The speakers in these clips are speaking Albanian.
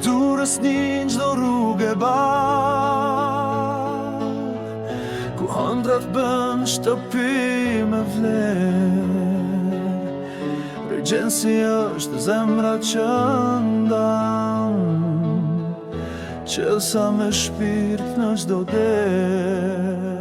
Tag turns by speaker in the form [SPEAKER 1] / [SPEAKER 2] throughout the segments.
[SPEAKER 1] durës një çdo rrugë e bardhë, ku ëndrat bën shtëpi me vlerë. Regjensi është zemra që ndan, qelsa me shpirt në çdo derë.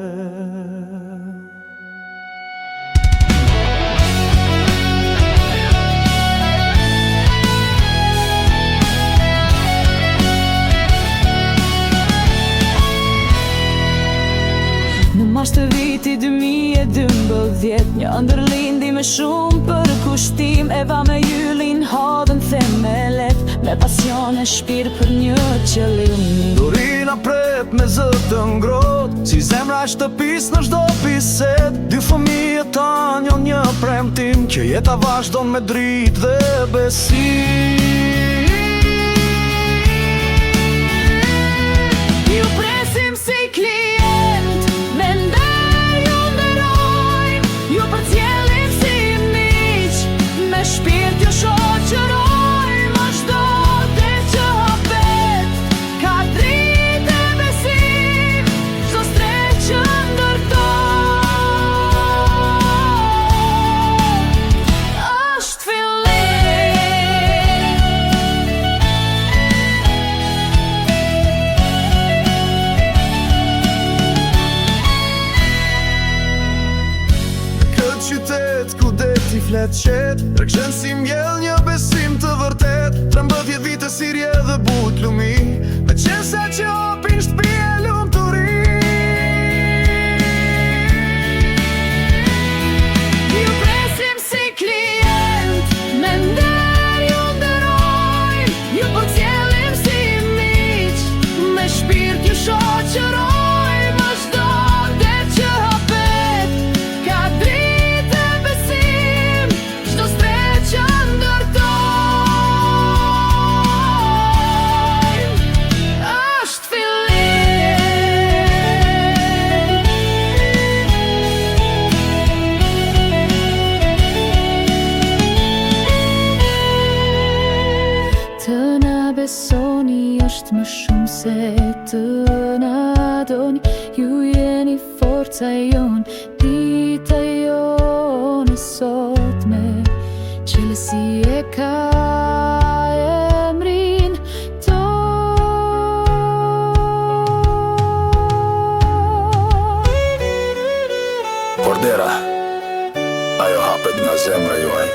[SPEAKER 2] Në mars të viti 2012, një ndërlindi me shumë përkushtim, Eva me Ylin hodhën themelet, me pasion e shpirt për një qëllim.
[SPEAKER 1] Dorina pret me zë të ngrohtë, si zemra e shtëpis në çdo bisedë. Dy fëmijë tanë janë një premtim, që jeta vazhdon me dritë dhe besim.
[SPEAKER 2] Ju presim si klient, me nder ju nderojmë, ju përcjellim si miq, me shpirt ju shoqërojmë, çdo det që hapet, ka dritë e besim, çdo stret që ndërtojmë, është fillim.
[SPEAKER 1] Këtë qytet ku deti flet qet, Regjensi mbjell një besim të vërtet. 13 vite sirje dhe but lumi, me qenëse që hapin shtëpi e lumturi.
[SPEAKER 2] Ju presim si klient, me nder ju nderojmë, ju përcjellim si miq, me shpirt ju shoqërojmë, çdo det që hapet, ka dritë e besim, çdo stret që ndërtojmë, është fillim. Të na besoni është më shumë se të na doni, ju jeni forca jon, dita jon e sotme, qelësi e ka emrin ton.
[SPEAKER 3] Por dera, ajo hapet nga zemra juaj.